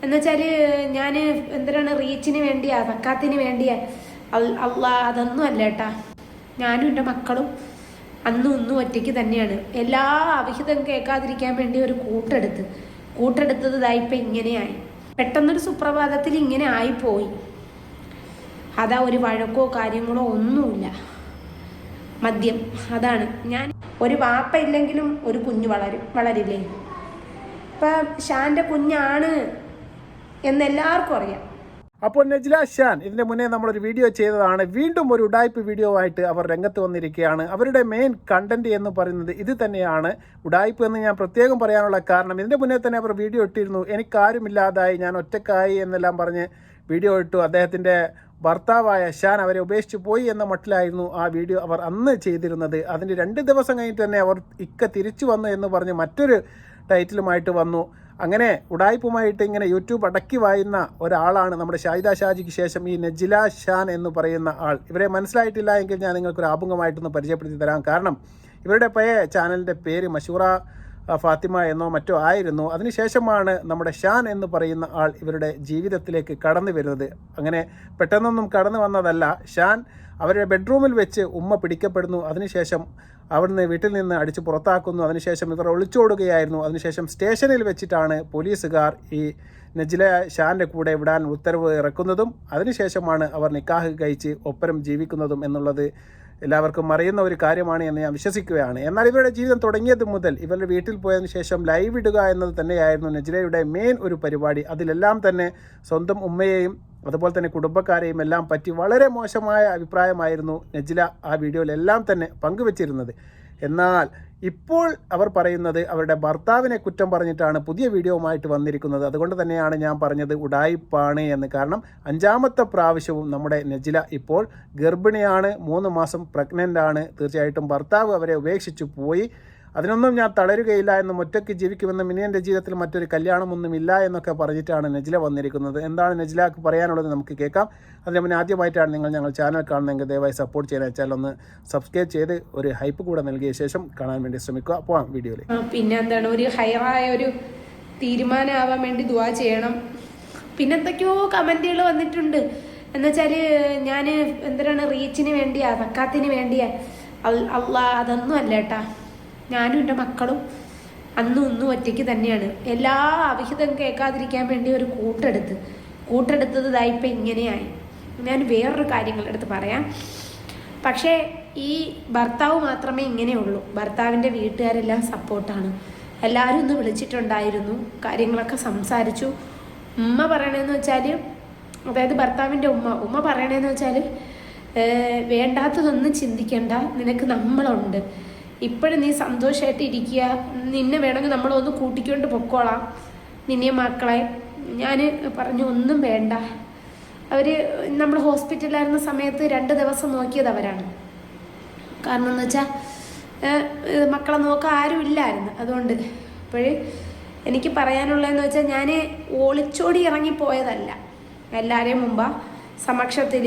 എന്നുവെച്ചാൽ ഞാൻ എന്തിനാണ് റീച്ചിന് വേണ്ടിയാ സക്കാത്തിന് വേണ്ടിയാ അള്ളാ അതൊന്നും അല്ല കേട്ടാ. ഞാനും എൻ്റെ മക്കളും അന്നും ഇന്നും ഒറ്റയ്ക്ക് തന്നെയാണ്. എല്ലാ അവിഹിതം കേൾക്കാതിരിക്കാൻ വേണ്ടി ഒരു കൂട്ടെടുത്തത് ഇതായിപ്പോൾ ഇങ്ങനെയായി. പെട്ടെന്നൊരു സുപ്രഭാതത്തിൽ ഇങ്ങനെ ആയിപ്പോയി. അതാ ഒരു വഴക്കോ കാര്യങ്ങളോ ഒന്നുമില്ല, മദ്യം. അതാണ് ഞാൻ. ഒരു വാപ്പ ഇല്ലെങ്കിലും ഒരു കുഞ്ഞ് വളരില്ലേ. ഇപ്പം ഷാൻ്റെ കുഞ്ഞാണ് എന്നെല്ലാവർക്കും അറിയാം. അപ്പോൾ നജ്ല ഷാൻ ഇതിന് മുന്നേ നമ്മളൊരു വീഡിയോ ചെയ്തതാണ്. വീണ്ടും ഒരു ഉഡായ്പ് വീഡിയോ ആയിട്ട് അവർ രംഗത്ത് വന്നിരിക്കുകയാണ്. അവരുടെ മെയിൻ കണ്ടന്റ് എന്ന് പറയുന്നത് ഇത് തന്നെയാണ്, ഉഡായ്പ് എന്ന് ഞാൻ പ്രത്യേകം പറയാനുള്ള കാരണം, ഇതിൻ്റെ മുന്നേ തന്നെ അവർ വീഡിയോ ഇട്ടിരുന്നു. എനിക്കാരുമില്ലാതായി, ഞാൻ ഒറ്റക്കായി എന്നെല്ലാം പറഞ്ഞ് വീഡിയോ ഇട്ടു. അദ്ദേഹത്തിൻ്റെ ഭർത്താവായ ഷാൻ അവരെ ഉപേക്ഷിച്ച് പോയി എന്ന മട്ടിലായിരുന്നു ആ വീഡിയോ അവർ അന്ന് ചെയ്തിരുന്നത്. അതിന് 2 ദിവസം കഴിഞ്ഞിട്ട് തന്നെ അവർ തിരിച്ചു വന്നു എന്ന് പറഞ്ഞ് മറ്റൊരു ടൈറ്റിലുമായിട്ട് വന്നു. അങ്ങനെ ഉഡായ്പുമായിട്ട് ഇങ്ങനെ യൂട്യൂബ് അടക്കി വായുന്ന ഒരാളാണ് നമ്മുടെ ഷാഹിദ ഷാജിക്ക് ശേഷം ഈ നജ്ല ഷാൻ എന്ന് പറയുന്ന ആൾ. ഇവരെ മനസ്സിലായിട്ടില്ല എങ്കിൽ ഞാൻ നിങ്ങൾക്കൊരു ആമുഖമായിട്ടൊന്ന് പരിചയപ്പെടുത്തി തരാം. കാരണം ഇവരുടെ ചാനലിൻ്റെ പേര് മഷൂറ ഫാത്തിമ എന്നോ മറ്റോ ആയിരുന്നു. അതിനുശേഷമാണ് നമ്മുടെ ഷാൻ എന്ന് പറയുന്ന ആൾ ഇവരുടെ ജീവിതത്തിലേക്ക് കടന്നു വരുന്നത്. അങ്ങനെ പെട്ടെന്നൊന്നും കടന്നു വന്നതല്ല. ഷാൻ അവരുടെ ബെഡ്റൂമിൽ വെച്ച് ഉമ്മ പിടിക്കപ്പെടുന്നു. അതിനുശേഷം അവിടുന്ന് വീട്ടിൽ നിന്ന് അടിച്ച് പുറത്താക്കുന്നു. അതിനുശേഷം ഇവർ ഒളിച്ചോടുകയായിരുന്നു. അതിനുശേഷം സ്റ്റേഷനിൽ വെച്ചിട്ടാണ് പോലീസുകാർ ഈ നജ്ല ഷാൻ്റെ കൂടെ വിടാൻ ഉത്തരവ് ഇറക്കുന്നതും അതിനുശേഷമാണ് അവർ നിക്കാഹ് കഴിച്ച് ഒപ്പരം ജീവിക്കുന്നതും എന്നുള്ളത് എല്ലാവർക്കും അറിയുന്ന ഒരു കാര്യമാണ് എന്ന് ഞാൻ വിശ്വസിക്കുകയാണ്. എന്നാൽ ഇവരുടെ ജീവിതം തുടങ്ങിയത് മുതൽ ഇവരുടെ വീട്ടിൽ പോയതിനു ശേഷം ലൈവ് ഇടുക എന്നത് തന്നെയായിരുന്നു നജ്ലയുടെ മെയിൻ ഒരു പരിപാടി. അതിലെല്ലാം തന്നെ സ്വന്തം ഉമ്മയെയും അതുപോലെ തന്നെ കുടുംബക്കാരെയും എല്ലാം പറ്റി വളരെ മോശമായ അഭിപ്രായമായിരുന്നു നജ്ല ആ വീഡിയോയിലെല്ലാം തന്നെ പങ്കുവച്ചിരുന്നത്. എന്നാൽ ഇപ്പോൾ അവർ പറയുന്നത് അവരുടെ ഭർത്താവിനെ കുറ്റം പറഞ്ഞിട്ടാണ് പുതിയ വീഡിയോവുമായിട്ട് വന്നിരിക്കുന്നത്. അതുകൊണ്ട് തന്നെയാണ് ഞാൻ പറഞ്ഞത് ഉഡായിപ്പാണ് എന്ന്. കാരണം 5ാമത്തെ പ്രാവശ്യവും നമ്മുടെ നജ്ല ഇപ്പോൾ ഗർഭിണിയാണ്, 3 മാസം പ്രഗ്നൻ്റ് ആണ്. തീർച്ചയായിട്ടും ഭർത്താവ് അവരെ ഉപേക്ഷിച്ചു പോയി. അതിനൊന്നും ഞാൻ തളരുകയില്ല എന്നും ഒറ്റയ്ക്ക് ജീവിക്കുമെന്നും ഇനി എൻ്റെ ജീവിതത്തിൽ മറ്റൊരു കല്യാണമൊന്നുമില്ല എന്നൊക്കെ പറഞ്ഞിട്ടാണ് നജ്ല വന്നിരിക്കുന്നത്. എന്താണ് നജ്ലക്ക് പറയാനുള്ളത് നമുക്ക് കേൾക്കാം. അതിന് മുന്നേ ആദ്യമായിട്ടാണ് ഞങ്ങൾ ചാനൽ കാണുന്നതെങ്കിൽ ദയവായി സപ്പോർട്ട് ചെയ്യാൻ വെച്ചാൽ ഒന്ന് സബ്സ്ക്രൈബ് ചെയ്ത് ഒരു ഹൈപ്പ് കൂടെ നൽകിയ ശേഷം കാണാൻ വേണ്ടി ശ്രമിക്കുക. പോവാം വീഡിയോയിൽ. പിന്നെ എന്താണ്, ഒരു ഹയറായ ഒരു തീരുമാനമാവാൻ വേണ്ടി ദുആ ചെയ്യണം. പിന്നെ എന്തൊക്കെയോ കമൻറ്റുകൾ വന്നിട്ടുണ്ട്. എന്നുവെച്ചാൽ ഞാൻ എന്തിനാണ് റീച്ചിന് വേണ്ടിയാ സക്കാത്തിന് വേണ്ടിയാ അള്ളാ അതൊന്നും അല്ല കേട്ടാ. ഞാനും എൻ്റെ മക്കളും അന്നും ഇന്നും ഒറ്റയ്ക്ക് തന്നെയാണ്. എല്ലാ അവിഹിതം കേൾക്കാതിരിക്കാൻ വേണ്ടി ഒരു കൂട്ടെടുത്തത് ഇതായിപ്പോൾ ഇങ്ങനെയായി. ഞാൻ വേറൊരു കാര്യങ്ങളെടുത്ത് പറയാം. പക്ഷേ ഈ ഭർത്താവ് മാത്രമേ ഇങ്ങനെയുള്ളൂ. ഭർത്താവിൻ്റെ വീട്ടുകാരെല്ലാം സപ്പോർട്ടാണ്. എല്ലാവരും ഒന്ന് വിളിച്ചിട്ടുണ്ടായിരുന്നു, കാര്യങ്ങളൊക്കെ സംസാരിച്ചു. ഉമ്മ പറയണതെന്ന് വെച്ചാൽ, അതായത് ഭർത്താവിൻ്റെ ഉമ്മ പറയണതെന്ന് വെച്ചാൽ, വേണ്ടാത്തതൊന്നും ചിന്തിക്കേണ്ട, നിനക്ക് നമ്മളുണ്ട്, ഇപ്പോഴും നീ സന്തോഷമായിട്ട് ഇരിക്കുക, നിന്നെ വേണമെങ്കിൽ നമ്മളൊന്ന് കൂട്ടിക്കൊണ്ട് പൊക്കോളാം, നിന്നെ മക്കളെ. ഞാൻ പറഞ്ഞു ഒന്നും വേണ്ട. അവർ നമ്മൾ ഹോസ്പിറ്റലിലായിരുന്ന സമയത്ത് 2 ദിവസം നോക്കിയത് അവരാണ്. കാരണം എന്ന് വെച്ചാൽ മക്കളെ നോക്കാൻ ആരും ഇല്ലായിരുന്നു. അതുകൊണ്ട് അപ്പോൾ എനിക്ക് പറയാനുള്ളതെന്ന് വെച്ചാൽ ഞാൻ ഒളിച്ചോടി ഇറങ്ങിപ്പോയതല്ല. എല്ലാവരെയും മുമ്പ് സമക്ഷത്തിൽ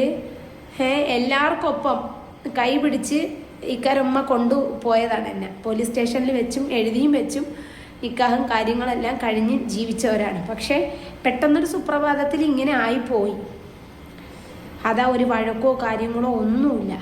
എല്ലാവർക്കൊപ്പം കൈ പിടിച്ച് ഇക്കാരമ്മ കൊണ്ടുപോയതാണ് എന്നെ. പോലീസ് സ്റ്റേഷനിൽ വെച്ചും എഴുതിയും വെച്ചും നിക്കാഹും കാര്യങ്ങളെല്ലാം കഴിഞ്ഞ് ജീവിച്ചവരാണ്. പക്ഷേ പെട്ടെന്നൊരു സുപ്രഭാതത്തിൽ ഇങ്ങനെ ആയിപ്പോയി. അതാ ഒരു വഴക്കോ കാര്യങ്ങളോ ഒന്നുമില്ല,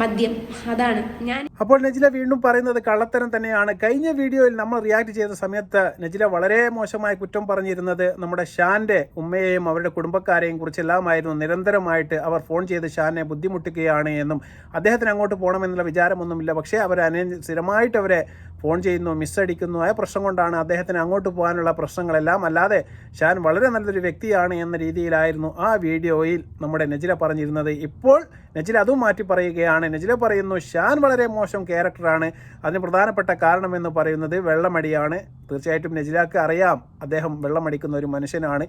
മദ്യം. അതാണ് ഞാൻ. അപ്പോൾ നജ്ല വീണ്ടും പറയുന്നത് കള്ളത്തരം തന്നെയാണ്. കഴിഞ്ഞ വീഡിയോയിൽ നമ്മൾ റിയാക്ട് ചെയ്ത സമയത്ത് നജ്ല വളരെ മോശമായി കുറ്റം പറഞ്ഞിരുന്നത് നമ്മുടെ ഷാൻ്റെ ഉമ്മയെയും അവരുടെ കുടുംബക്കാരെയും കുറിച്ചെല്ലാമായിരുന്നു. നിരന്തരമായിട്ട് അവർ ഫോൺ ചെയ്ത് ഷാനെ ബുദ്ധിമുട്ടിക്കുകയാണ് എന്നും അദ്ദേഹത്തിന് അങ്ങോട്ട് പോകണമെന്നുള്ള വിചാരമൊന്നുമില്ല. പക്ഷേ അവർ സ്ഥിരമായിട്ട് അവരെ ഫോൺ ചെയ്യുന്നു, മിസ്സടിക്കുന്നു. ആ പ്രശ്നം കൊണ്ടാണ് അദ്ദേഹത്തിന് അങ്ങോട്ട് പോകാനുള്ള പ്രശ്നങ്ങളെല്ലാം. അല്ലാതെ ഷാൻ വളരെ നല്ലൊരു വ്യക്തിയാണ് എന്ന രീതിയിലായിരുന്നു ആ വീഡിയോയിൽ നമ്മുടെ നജ്ല പറഞ്ഞിരുന്നത്. ഇപ്പോൾ നജ്ല അതും മാറ്റി പറയുകയാണ്. നജ്ല പറയുന്നു ഷാൻ വളരെ മോശം ക്യാരക്ടറാണ്. അതിന് പ്രധാനപ്പെട്ട കാരണമെന്ന് പറയുന്നത് വെള്ളമടിയാണ്. തീർച്ചയായിട്ടും നജ്ലക്ക് അറിയാം അദ്ദേഹം വെള്ളമടിക്കുന്ന ഒരു മനുഷ്യനാണ്.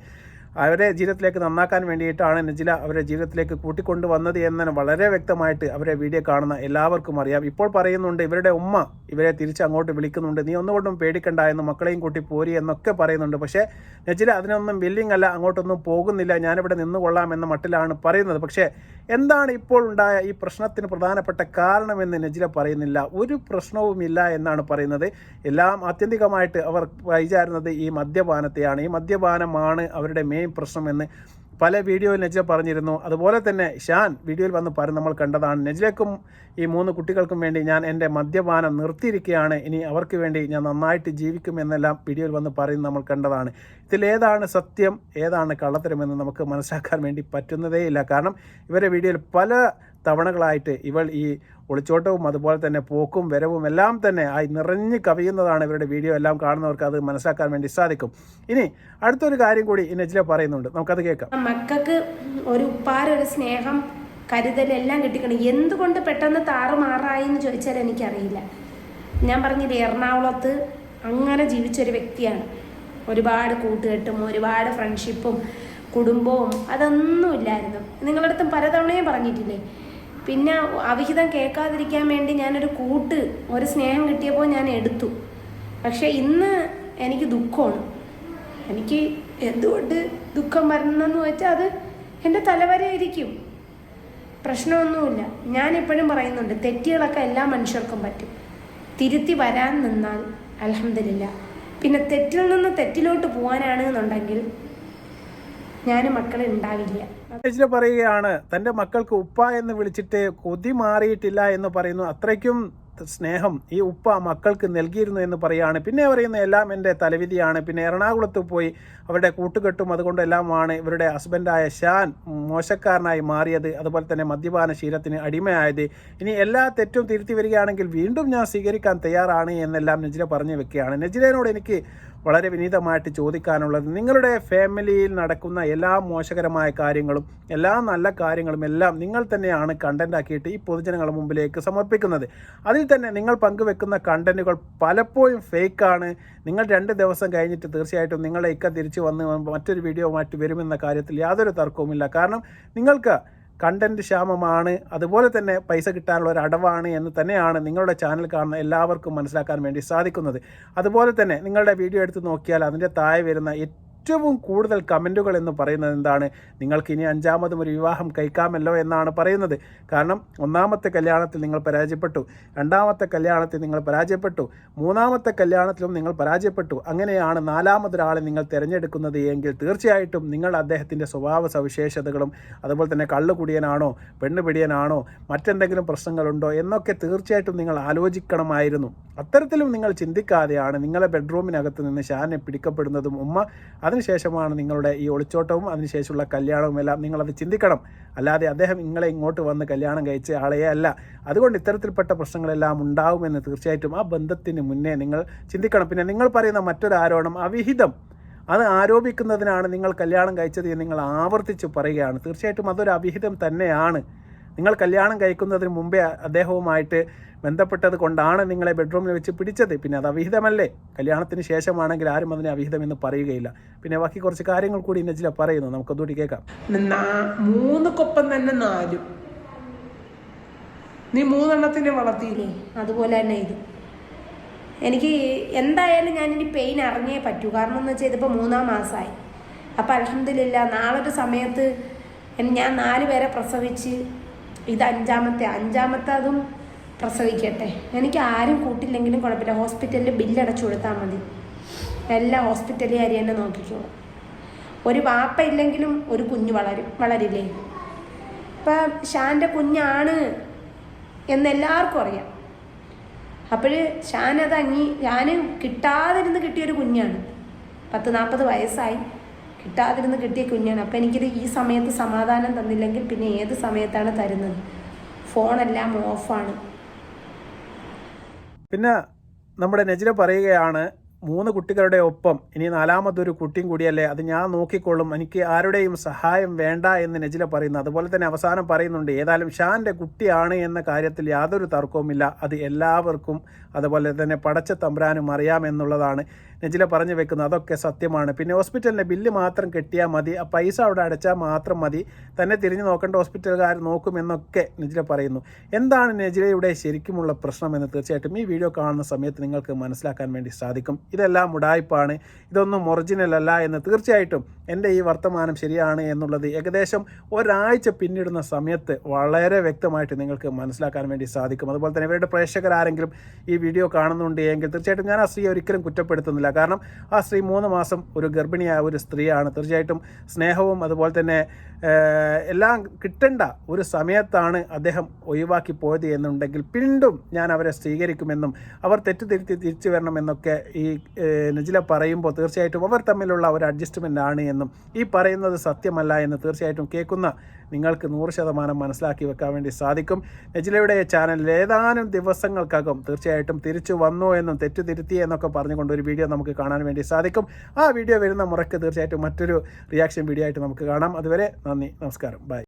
അവരെ ജീവിതത്തിലേക്ക് നന്നാക്കാൻ വേണ്ടിയിട്ടാണ് നജില അവരെ ജീവിതത്തിലേക്ക് കൂട്ടിക്കൊണ്ടുവന്നത് എന്ന് വളരെ വ്യക്തമായിട്ട് അവരെ വീഡിയോ കാണുന്ന എല്ലാവർക്കും അറിയാം. ഇപ്പോൾ പറയുന്നുണ്ട് ഇവരുടെ ഉമ്മ ഇവരെ തിരിച്ച് അങ്ങോട്ട് വിളിക്കുന്നുണ്ട്, നീ ഒന്നുകൊണ്ടും പേടിക്കണ്ട എന്ന്, മക്കളെയും കൂട്ടി പോരി എന്നൊക്കെ പറയുന്നുണ്ട്. പക്ഷേ നജില അതിനൊന്നും വില്ലിങ് അല്ല, അങ്ങോട്ടൊന്നും പോകുന്നില്ല, ഞാനിവിടെ നിന്നുകൊള്ളാം എന്ന മട്ടിലാണ് പറയുന്നത്. പക്ഷേ എന്താണ് ഇപ്പോൾ ഉണ്ടായ ഈ പ്രശ്നത്തിന് പ്രധാനപ്പെട്ട കാരണമെന്ന് നജില പറയുന്നില്ല. ഒരു പ്രശ്നവുമില്ല എന്നാണ് പറയുന്നത്. എല്ലാം ആത്യന്തികമായിട്ട് അവർ വിചാരുന്നത് ഈ മദ്യപാനത്തെയാണ്. ഈ മദ്യപാനമാണ് അവരുടെ മെയിൻ പ്രശ്നമെന്ന് പല വീഡിയോയിൽ നജില പറഞ്ഞിരുന്നു. അതുപോലെ തന്നെ ഷാൻ വീഡിയോയിൽ വന്ന് നമ്മൾ കണ്ടതാണ്, നജിലയ്ക്കും ഈ 3 കുട്ടികൾക്കും വേണ്ടി ഞാൻ എൻ്റെ മദ്യപാനം നിർത്തിയിരിക്കുകയാണ്, ഇനി അവർക്ക് വേണ്ടി ഞാൻ നന്നായിട്ട് ജീവിക്കുമെന്നെല്ലാം വീഡിയോയിൽ വന്ന് നമ്മൾ കണ്ടതാണ്. ഇതിലേതാണ് സത്യം ഏതാണ് കള്ളത്തരമെന്ന് നമുക്ക് മനസ്സിലാക്കാൻ വേണ്ടി പറ്റുന്നതേയില്ല. കാരണം ഇവരുടെ വീഡിയോയിൽ പല തവണകളായിട്ട് ഇവൾ ഈ ഒളിച്ചോട്ടവും അതുപോലെ തന്നെ പോക്കും വരവും എല്ലാം തന്നെ നിറഞ്ഞ് കവിയുന്നതാണ്. ഇവരുടെ വീഡിയോ എല്ലാം കാണുന്നവർക്ക് അത് മനസ്സിലാക്കാൻ വേണ്ടി സാധിക്കും. ഇനി അടുത്തൊരു കാര്യം കൂടി ഈ നജില പറയുന്നുണ്ട്, നമുക്കത് കേൾക്കാം. മക്കൾക്ക് ഒരു ഉപ്പാരൊരു സ്നേഹം കരുതലെല്ലാം കിട്ടിക്കണം. എന്തുകൊണ്ട് പെട്ടെന്ന് താറുമാറായി എന്ന് ചോദിച്ചാൽ എനിക്കറിയില്ല. ഞാൻ പറഞ്ഞില്ലേ, എറണാകുളത്ത് അങ്ങനെ ജീവിച്ചൊരു വ്യക്തിയാണ്. ഒരുപാട് കൂട്ടുകെട്ടും ഒരുപാട് ഫ്രണ്ട്ഷിപ്പും കുടുംബവും അതൊന്നുമില്ലായിരുന്നു. നിങ്ങളുടെ അടുത്തും പലതവണയും പറഞ്ഞിട്ടില്ലേ. പിന്നെ അവിഹിതം കേൾക്കാതിരിക്കാൻ വേണ്ടി ഒരു സ്നേഹം കിട്ടിയപ്പോൾ ഞാൻ എടുത്തു. പക്ഷെ ഇന്ന് എനിക്ക് ദുഃഖമാണ്. എനിക്ക് എന്തുകൊണ്ട് ദുഃഖം വരണമെന്ന് വെച്ചാൽ അത് എൻ്റെ തലവരെ ഇരിക്കും. പ്രശ്നമൊന്നുമില്ല. ഞാനിപ്പോഴും പറയുന്നുണ്ട്, തെറ്റുകളൊക്കെ എല്ലാ മനുഷ്യർക്കും പറ്റും. തിരുത്തി വരാൻ നിന്നാൽ അൽഹംദുലില്ലാ. പിന്നെ തെറ്റിൽ നിന്ന് തെറ്റിലോട്ട് പോകാനാണ് എന്നുണ്ടെങ്കിൽ ഞാൻ മക്കളെ ഉണ്ടാവില്ല. നജില പറയുകയാണ് തൻ്റെ മക്കൾക്ക് ഉപ്പ എന്ന് വിളിച്ചിട്ട് കൊതി മാറിയിട്ടില്ല എന്ന് പറയുന്നു. അത്രയ്ക്കും സ്നേഹം ഈ ഉപ്പ മക്കൾക്ക് നൽകിയിരുന്നു എന്ന് പറയുകയാണ്. പിന്നെ പറയുന്ന എല്ലാം എൻ്റെ തലവിധിയാണ്. പിന്നെ എറണാകുളത്ത് പോയി അവരുടെ കൂട്ടുകെട്ടും അതുകൊണ്ടെല്ലാമാണ് ഇവരുടെ ഹസ്ബൻഡായ ഷാൻ മോശക്കാരനായി മാറിയത്, അതുപോലെ തന്നെ മദ്യപാന ശീലത്തിന് അടിമയായത്. ഇനി എല്ലാ തെറ്റും തിരുത്തി വരികയാണെങ്കിൽ വീണ്ടും ഞാൻ സ്വീകരിക്കാൻ തയ്യാറാണ് എന്നെല്ലാം നജില പറഞ്ഞു വെക്കുകയാണ്. നജിലയോട് എനിക്ക് വളരെ വിനീതമായിട്ട് ചോദിക്കാനുള്ളത്, നിങ്ങളുടെ ഫാമിലിയിൽ നടക്കുന്ന എല്ലാ മോശകരമായ കാര്യങ്ങളും എല്ലാ നല്ല കാര്യങ്ങളും എല്ലാം നിങ്ങൾ തന്നെയാണ് കണ്ടന്റ് ആക്കിയിട്ട് ഈ പൊതുജനങ്ങളുടെ മുമ്പിലേക്ക് സമർപ്പിക്കുന്നത്. അതിൽ തന്നെ നിങ്ങൾ പങ്കുവെക്കുന്ന കണ്ടന്റുകൾ പലപ്പോഴും ഫേക്കാണ്. നിങ്ങൾ 2 ദിവസം കഴിഞ്ഞിട്ട് തീർച്ചയായിട്ടും നിങ്ങളുടെ ഇക്ക തിരിച്ചു വന്ന് മറ്റൊരു വീഡിയോ മാറ്റി വരുമെന്ന കാര്യത്തിൽ യാതൊരു തർക്കവുമില്ല. കാരണം നിങ്ങൾക്ക് കണ്ടന്റ് ക്ഷാമമാണ്, അതുപോലെ തന്നെ പൈസ കിട്ടാനുള്ള ഒരു അടവാണ് എന്ന് തന്നെയാണ് നിങ്ങളുടെ ചാനൽ കാണുന്ന എല്ലാവർക്കും മനസ്സിലാക്കാൻ വേണ്ടി സാധിക്കുന്നത്. അതുപോലെ തന്നെ നിങ്ങളുടെ വീഡിയോ എടുത്ത് നോക്കിയാൽ അതിൻ്റെ താഴെ വരുന്ന ഏറ്റവും കൂടുതൽ കമൻറ്റുകൾ എന്ന് പറയുന്നത് എന്താണ്, നിങ്ങൾക്ക് ഇനി 5ാമതും ഒരു വിവാഹം കഴിക്കാമല്ലോ എന്നാണ് പറയുന്നത്. കാരണം 1ാമത്തെ കല്യാണത്തിൽ നിങ്ങൾ പരാജയപ്പെട്ടു, 2ാമത്തെ കല്യാണത്തിൽ നിങ്ങൾ പരാജയപ്പെട്ടു, 3ാമത്തെ കല്യാണത്തിലും നിങ്ങൾ പരാജയപ്പെട്ടു. അങ്ങനെയാണ് 4ാമതൊരാളെ നിങ്ങൾ തിരഞ്ഞെടുക്കുന്നത് എങ്കിൽ തീർച്ചയായിട്ടും നിങ്ങൾ അദ്ദേഹത്തിൻ്റെ സ്വഭാവ സവിശേഷതകളും അതുപോലെ തന്നെ കള്ളുകുടിയനാണോ പെണ്ണുപിടിയനാണോ മറ്റെന്തെങ്കിലും പ്രശ്നങ്ങളുണ്ടോ എന്നൊക്കെ തീർച്ചയായിട്ടും നിങ്ങൾ ആലോചിക്കണമായിരുന്നു. അത്തരത്തിലും നിങ്ങൾ ചിന്തിക്കാതെയാണ് നിങ്ങളെ ബെഡ്റൂമിനകത്ത് നിന്ന് ഷാനെ പിടിക്കപ്പെടുന്നതും ഉമ്മ അതിനുശേഷമാണ് നിങ്ങളുടെ ഈ ഒളിച്ചോട്ടവും അതിനുശേഷമുള്ള കല്യാണവും എല്ലാം നിങ്ങളത് ചിന്തിക്കണം. അല്ലാതെ അദ്ദേഹം നിങ്ങളെ ഇങ്ങോട്ട് വന്ന് കല്യാണം കഴിച്ച ആളെയേ അല്ല. അതുകൊണ്ട് ഇത്തരത്തിൽപ്പെട്ട പ്രശ്നങ്ങളെല്ലാം ഉണ്ടാവുമെന്ന് തീർച്ചയായിട്ടും ആ ബന്ധത്തിന് മുന്നേ നിങ്ങൾ ചിന്തിക്കണം. പിന്നെ നിങ്ങൾ പറയുന്ന മറ്റൊരു ആരോപണം അവിഹിതം, അത് ആരോപിക്കുന്നതിനാണ് നിങ്ങൾ കല്യാണം കഴിച്ചത് എന്ന് നിങ്ങൾ ആവർത്തിച്ച് പറയുകയാണ്. തീർച്ചയായിട്ടും അതൊരു അവിഹിതം തന്നെയാണ്. നിങ്ങൾ കല്യാണം കഴിക്കുന്നതിന് മുമ്പേ അദ്ദേഹവുമായിട്ട് ബന്ധപ്പെട്ടത് കൊണ്ടാണ് നിങ്ങളെ ബെഡ്റൂമിൽ വെച്ച് പിടിച്ചത്. പിന്നെ അത് അവിഹിതമല്ലേ? കല്യാണത്തിന് ശേഷമാണെങ്കിൽ ആരും അതിനെ അവിഹിതം എന്ന് പറയുകയില്ല. പിന്നെ ബാക്കി കുറച്ച് കാര്യങ്ങൾ കൂടി നജില പറയുന്നു, നമുക്കതുകൂടി കേൾക്കാം. 3 കൊപ്പം തന്നെ 4. നീ 3 എണ്ണത്തിനെ വളർത്തിയില്ലേ? അതുപോലെ തന്നെ ഇത് എനിക്ക് എന്തായാലും ഞാനിനി പെയിൻ അറിഞ്ഞേ പറ്റൂ. കാരണം എന്ന് വെച്ചാൽ ഇതിപ്പോൾ 3ാം മാസമായി. അപ്പം അൽഹംദുലില്ലാ നാളൊരു സമയത്ത് ഞാൻ 4 പേരെ പ്രസവിച്ച് ഇത് 5ാമത്തെ അതും പ്രസവിക്കട്ടെ. എനിക്ക് ആരും കൂട്ടില്ലെങ്കിലും കുഴപ്പമില്ല. ഹോസ്പിറ്റലിൽ ബില്ലടച്ചു കൊടുത്താൽ മതി. എല്ലാ ഹോസ്പിറ്റലുകാരി തന്നെ നോക്കിക്കോളും. ഒരു വാപ്പ ഇല്ലെങ്കിലും ഒരു കുഞ്ഞ് വളരില്ലേ? ഇപ്പം ഷാൻ്റെ കുഞ്ഞാണ് എന്നെല്ലാവർക്കും അറിയാം. അപ്പോൾ ഷാൻ കിട്ടാതിരുന്ന് കിട്ടിയൊരു കുഞ്ഞാണ്. 40 വയസ്സായി കിട്ടാതിരുന്ന് കിട്ടിയ കുഞ്ഞാണ്. അപ്പം എനിക്കിത് ഈ സമയത്ത് സമാധാനം തന്നില്ലെങ്കിൽ പിന്നെ ഏത് സമയത്താണ് തരുന്നത്? ഫോണെല്ലാം ഓഫാണ്. പിന്നെ നമ്മുടെ നജില പറയുകയാണ് 3 കുട്ടികളുടെ ഒപ്പം ഇനി 4ാമതൊരു കുട്ടിയും കൂടിയല്ലേ, അത് ഞാൻ നോക്കിക്കൊള്ളും, എനിക്ക് ആരുടെയും സഹായം വേണ്ട എന്ന് നജില പറയുന്നു. അതുപോലെ തന്നെ അവസാനം പറയുന്നുണ്ട്, ഏതായാലും ഷാൻ്റെ കുട്ടിയാണ് എന്ന കാര്യത്തിൽ യാതൊരു തർക്കവുമില്ല, അത് എല്ലാവർക്കും അതുപോലെ തന്നെ പടച്ച തമ്പുരാനും അറിയാമെന്നുള്ളതാണ്. നെജില പറഞ്ഞു വെക്കുന്നത് അതൊക്കെ സത്യമാണ്. പിന്നെ ഹോസ്പിറ്റലിൻ്റെ ബില്ല് മാത്രം കെട്ടിയാൽ മതി, ആ പൈസ അവിടെ അടച്ചാൽ മാത്രം മതി, തന്നെ തിരിഞ്ഞു നോക്കേണ്ട ഹോസ്പിറ്റലുകാർ നോക്കുമെന്നൊക്കെ നെജില പറയുന്നു. എന്താണ് നെജിലയുടെ ശരിക്കുമുള്ള പ്രശ്നമെന്ന് തീർച്ചയായിട്ടും ഈ വീഡിയോ കാണുന്ന സമയത്ത് നിങ്ങൾക്ക് മനസ്സിലാക്കാൻ വേണ്ടി സാധിക്കും. ഇതെല്ലാം ഉടായ്പാണ്, ഇതൊന്നും ഒറിജിനൽ അല്ല എന്ന് തീർച്ചയായിട്ടും എൻ്റെ ഈ വർത്തമാനം ശരിയാണ് എന്നുള്ളത് ഏകദേശം ഒരാഴ്ച പിന്നിടുന്ന സമയത്ത് വളരെ വ്യക്തമായിട്ട് നിങ്ങൾക്ക് മനസ്സിലാക്കാൻ വേണ്ടി സാധിക്കും. അതുപോലെ തന്നെ ഇവരുടെ പ്രേക്ഷകരാരെങ്കിലും ഈ വീഡിയോ കാണുന്നുണ്ട് എങ്കിൽ തീർച്ചയായിട്ടും ഞാൻ ആ സ്ത്രീ ഒരിക്കലും കുറ്റപ്പെടുത്തുന്നില്ല. കാരണം ആ സ്ത്രീ 3 മാസം ഒരു ഗർഭിണിയായ ഒരു സ്ത്രീയാണ്. തീർച്ചയായിട്ടും സ്നേഹവും അതുപോലെ തന്നെ എല്ലാം കിട്ടേണ്ട ഒരു സമയത്താണ് അദ്ദേഹം ഒഴിവാക്കി പോയത് എന്നുണ്ടെങ്കിൽ വീണ്ടും ഞാൻ അവരെ സ്വീകരിക്കുമെന്നും അവർ തെറ്റുതിരുത്തി തിരിച്ചു വരണമെന്നൊക്കെ ഈ നെജില പറയുമ്പോൾ തീർച്ചയായിട്ടും അവർ തമ്മിലുള്ള ഒരു അഡ്ജസ്റ്റ്മെൻ്റ് ആണ് എന്നും ഈ പറയുന്നത് സത്യമല്ല എന്ന് തീർച്ചയായിട്ടും കേൾക്കുന്ന നിങ്ങൾക്ക് 100% മനസ്സിലാക്കി വെക്കാൻ വേണ്ടി സാധിക്കും. നെജിലയുടെ ചാനലിൽ ഏതാനും ദിവസങ്ങൾക്കകം തീർച്ചയായിട്ടും തിരിച്ചു വന്നു എന്നും തെറ്റ് തിരുത്തി എന്നൊക്കെ പറഞ്ഞുകൊണ്ട് ഒരു വീഡിയോ നമുക്ക് കാണാൻ വേണ്ടി സാധിക്കും. ആ വീഡിയോ വരുന്ന മുറയ്ക്ക് തീർച്ചയായിട്ടും മറ്റൊരു റിയാക്ഷൻ വീഡിയോ ആയിട്ട് നമുക്ക് കാണാം. അതുവരെ നന്ദി, നമസ്കാരം, ബൈ.